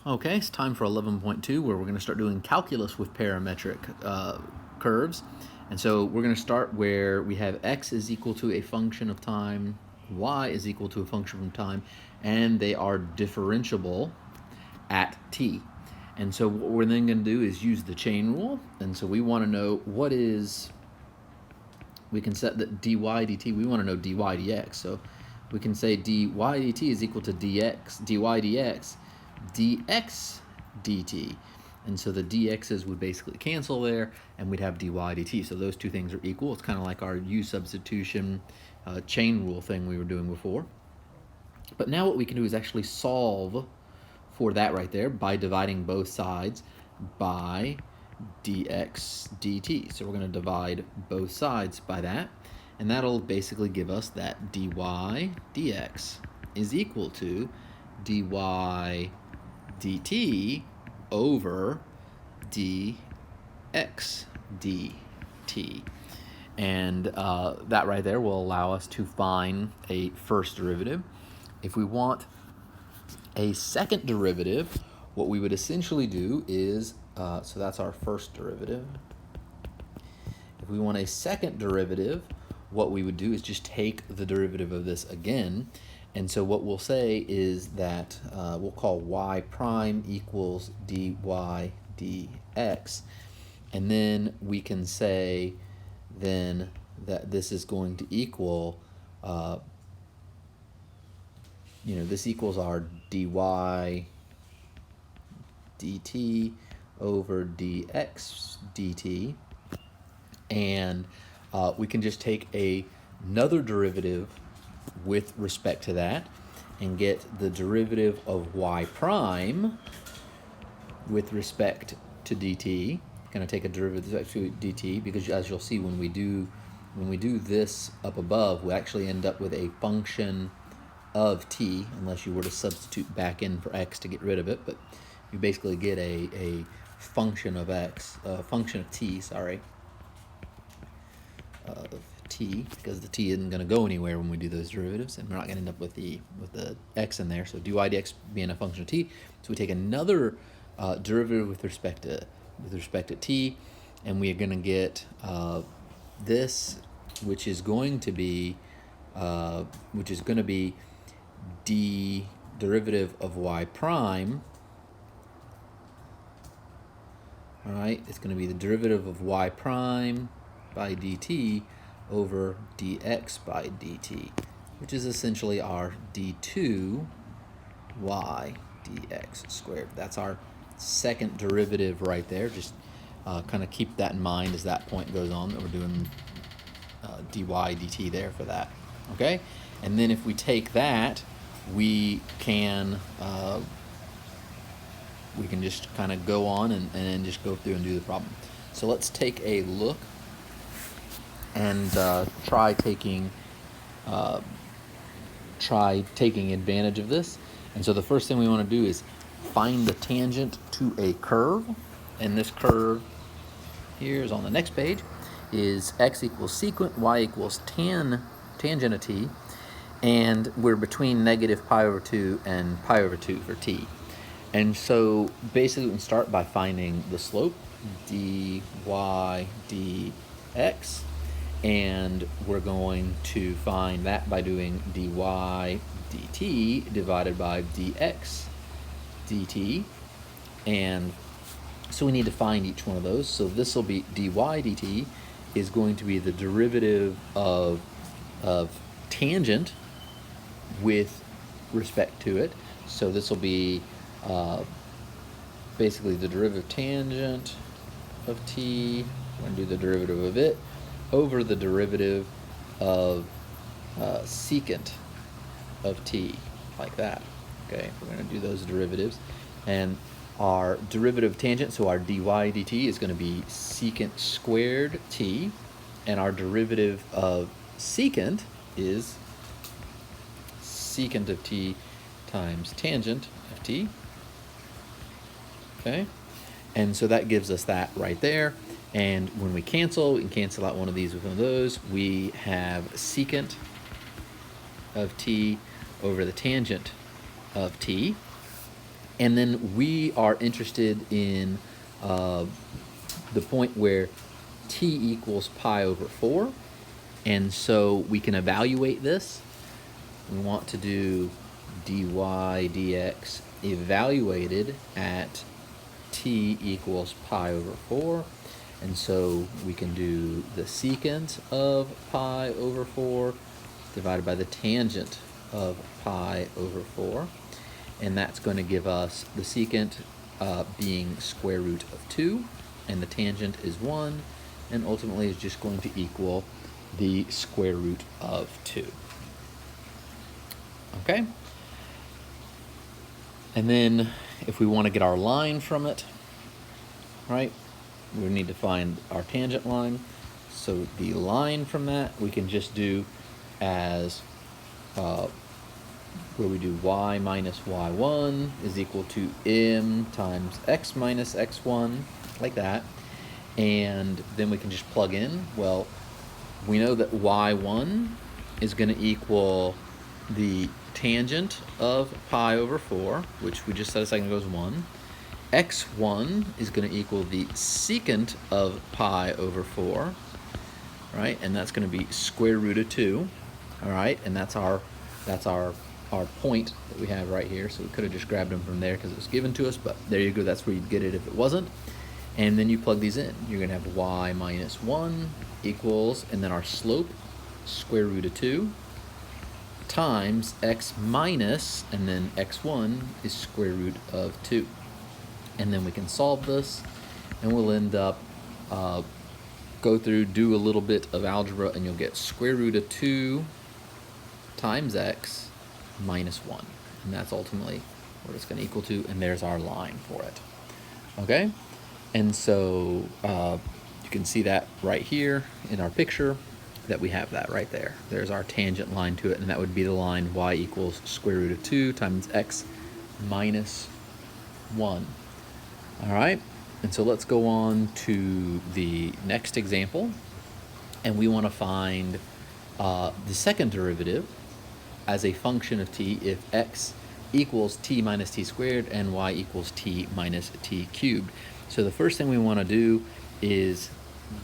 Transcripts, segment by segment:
Okay, it's time for 11.2 where we're going to start doing calculus with parametric curves. And so we're going to start where we have x is equal to a function of time, y is equal to a function of time, and they are differentiable at t. And so what we're then going to do is use the chain rule. And so we want to know what is, we can set that dy dt, we want to know dy dx. So we can say dy dt is equal to dx, dy dx, dx dt. And so the dx's would basically cancel there, and we'd have dy dt. So those two things are equal. It's kind of like our u substitution chain rule thing we were doing before. But now what we can do is actually solve for that right there by dividing both sides by dx dt. So we're going to divide both sides by that, and that'll basically give us that dy dx is equal to dy dt over dx dt. And that right there will allow us to find a first derivative. If we want a second derivative, what we would essentially do is, so that's our first derivative. If we want a second derivative, what we would do is just take the derivative of this again. And so what we'll say is that we'll call y prime equals dy dx. And then we can say then that this is going to equal, this equals our dy dt over dx dt. And we can just take another derivative with respect to that and get the derivative of y prime with respect to dt. Going to take a derivative with respect to dt, because as you'll see when we do this up above, we actually end up with a function of t, unless you were to substitute back in for x to get rid of it. But you basically get a function of x, a function of t, sorry, of t, because the t isn't going to go anywhere when we do those derivatives, and we're not going to end up with the x in there. So dy dx being a function of t, so we take another derivative with respect to t, and we are going to get this, which is going to be d derivative of y prime. All right, it's going to be the derivative of y prime by dt over dx by dt, which is essentially our d2 y dx squared. That's our second derivative right there. Just kind of keep that in mind as that point goes on, that we're doing dy dt there for that. Okay, and then if we take that, we can just kind of go on and just go through and do the problem. So let's take a look and try taking advantage of this. And so the first thing we want to do is find the tangent to a curve, and this curve here is on the next page, is x equals secant, y equals tangent of t, and we're between negative pi over 2 and pi over 2 for t. And so basically we can start by finding the slope, dy dx, and we're going to find that by doing dy dt divided by dx dt. And so we need to find each one of those. So this will be dy dt is going to be the derivative of tangent with respect to it. So this will be basically the derivative of tangent of t, we're going to do the derivative of it, over the derivative of secant of t, like that. Okay, we're going to do those derivatives. And our derivative of tangent, so our dy dt is going to be secant squared t, and our derivative of secant is secant of t times tangent of t. Okay, and so that gives us that right there. And when we can cancel out one of these with one of those. We have secant of t over the tangent of t. And then we are interested in the point where t equals pi over 4. And so we can evaluate this. We want to do dy dx evaluated at t equals pi over 4. And so we can do the secant of pi over 4 divided by the tangent of pi over 4. And that's going to give us the secant being square root of 2, and the tangent is 1, and ultimately is just going to equal the square root of 2. Okay? And then if we want to get our line from it, right, we need to find our tangent line. So the line from that we can just do as where we do y minus y1 is equal to m times x minus x1, like that. And then we can just plug in. Well, we know that y1 is going to equal the tangent of pi over 4, which we just said a second ago is 1. x1 is going to equal the secant of pi over 4, right? And that's going to be square root of 2, all right? And that's our point that we have right here. So we could have just grabbed them from there because it was given to us, but there you go. That's where you'd get it if it wasn't. And then you plug these in. You're going to have y minus 1 equals, and then our slope, square root of 2, times x minus, and then x1 is square root of 2. And then we can solve this, and we'll end up, go through, do a little bit of algebra, and you'll get square root of 2 times x minus 1. And that's ultimately what it's going to equal to, and there's our line for it. Okay? And so you can see that right here in our picture, that we have that right there. There's our tangent line to it, and that would be the line y equals square root of 2 times x minus 1. All right? And so let's go on to the next example, and we want to find the second derivative as a function of t if x equals t minus t squared and y equals t minus t cubed. So the first thing we want to do is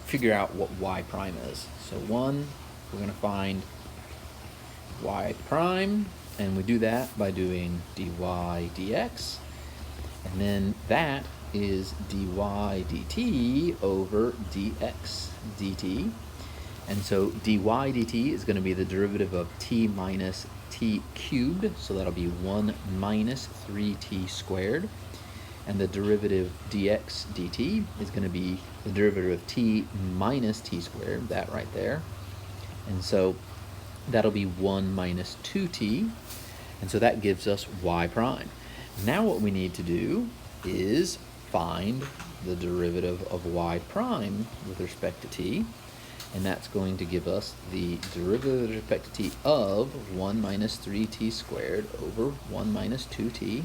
figure out what y prime is. So one, we're going to find y prime, and we do that by doing dy dx, and then that is dy dt over dx dt. And so dy dt is going to be the derivative of t minus t cubed, so that'll be 1 minus 3t squared. And the derivative dx dt is going to be the derivative of t minus t squared, that right there. And so that'll be 1 minus 2t, and so that gives us y prime. Now what we need to do is find the derivative of y prime with respect to t, and that's going to give us the derivative with respect to t of 1 minus 3t squared over 1 minus 2t.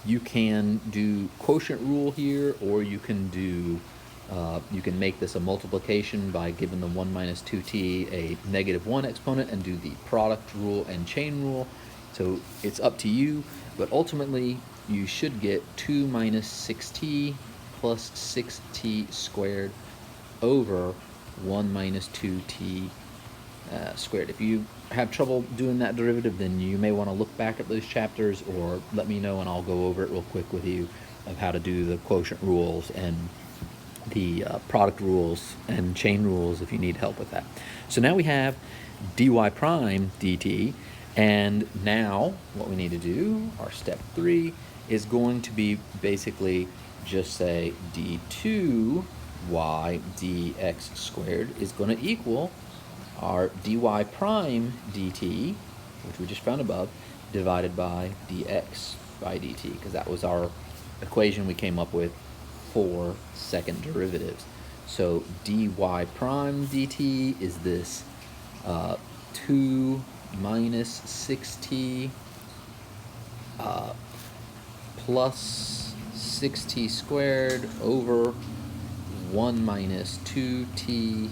You can do quotient rule here, or you can do you can make this a multiplication by giving the 1 minus 2t a negative 1 exponent and do the product rule and chain rule. So it's up to you, but ultimately you should get 2 minus 6t plus 6t squared over 1 minus 2t squared. If you have trouble doing that derivative, then you may want to look back at those chapters or let me know and I'll go over it real quick with you of how to do the quotient rules and the product rules and chain rules if you need help with that. So now we have dy prime dt, and now what we need to do, our step 3, is going to be basically just say d2y dx squared is going to equal our dy prime dt, which we just found above, divided by dx by dt, because that was our equation we came up with for second derivatives. So dy prime dt is this 2 minus 6t plus 6t squared over 1 minus 2t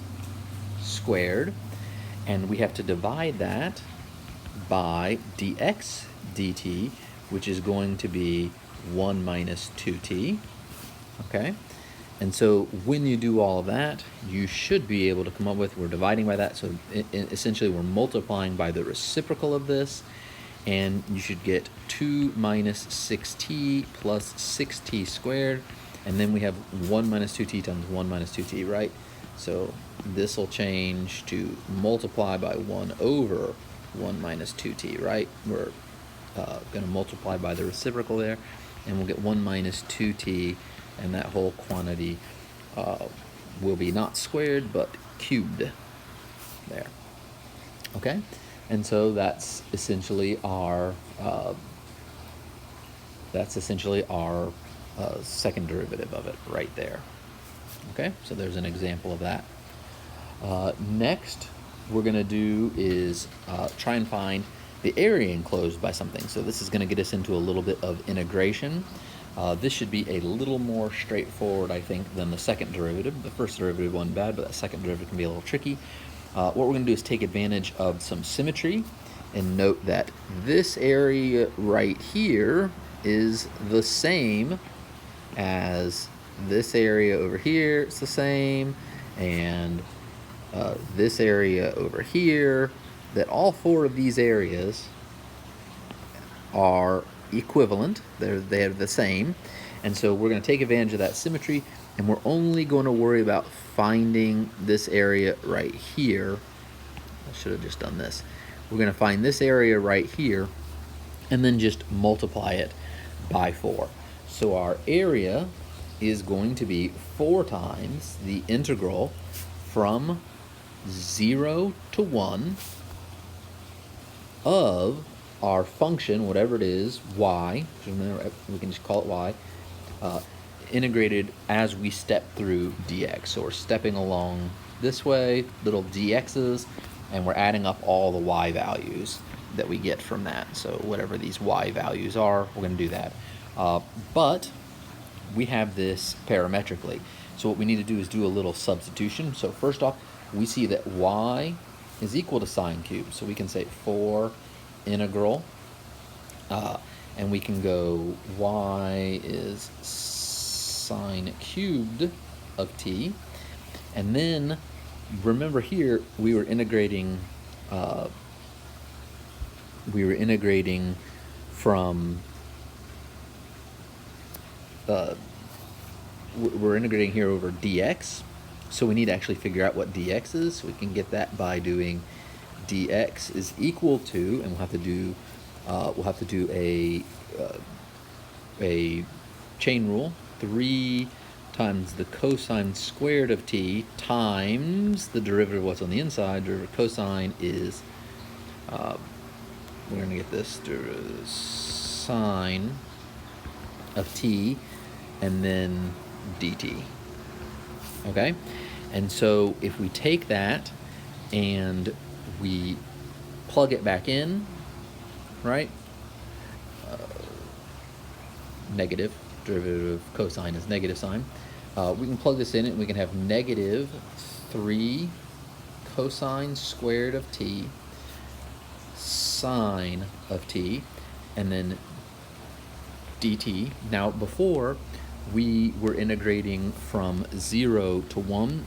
squared, and we have to divide that by dx dt, which is going to be 1 minus 2t, okay? And so when you do all of that, you should be able to come up with, we're dividing by that, so essentially we're multiplying by the reciprocal of this, and you should get 2 minus 6t plus 6t squared, and then we have 1 minus 2t times 1 minus 2t, right? So this will change to multiply by 1 over 1 minus 2t, right? We're going to multiply by the reciprocal there, and we'll get 1 minus 2t, and that whole quantity will be not squared, but cubed there. Okay? And so that's essentially our second derivative of it right there. Okay, so there's an example of that. Next, we're going to do is try and find the area enclosed by something. So this is going to get us into a little bit of integration. This should be a little more straightforward, I think, than the second derivative. The first derivative wasn't bad, but that second derivative can be a little tricky. What we're going to do is take advantage of some symmetry and note that this area right here is the same as this area over here. It's the same, and this area over here, that all four of these areas are equivalent. They're the same, and so we're going to take advantage of that symmetry, and we're only going to worry about finding this area right here. I should have just done this. We're going to find this area right here and then just multiply it by 4. So our area is going to be 4 times the integral from 0 to 1 of our function, whatever it is, y, remember we can just call it y, integrated as we step through dx. So we're stepping along this way, little dx's, and we're adding up all the y values that we get from that. So whatever these y values are, we're going to do that. But we have this parametrically. So what we need to do is do a little substitution. So first off, we see that y is equal to sine cubed. So we can say 4 integral, and we can go y is sine cubed of t. And then remember here we were integrating from we're integrating here over dx, so we need to actually figure out what dx is. So we can get that by doing dx is equal to, and we'll have to do a chain rule, 3 times the cosine squared of t times the derivative of what's on the inside. Derivative of cosine is we're going to get this sine of t and then dt. Okay, and so if we take that and we plug it back in, right? Negative, derivative of cosine is negative sine. We can plug this in and we can have negative 3 cosine squared of t sine of t, and then dt. Now before we were integrating from 0 to 1,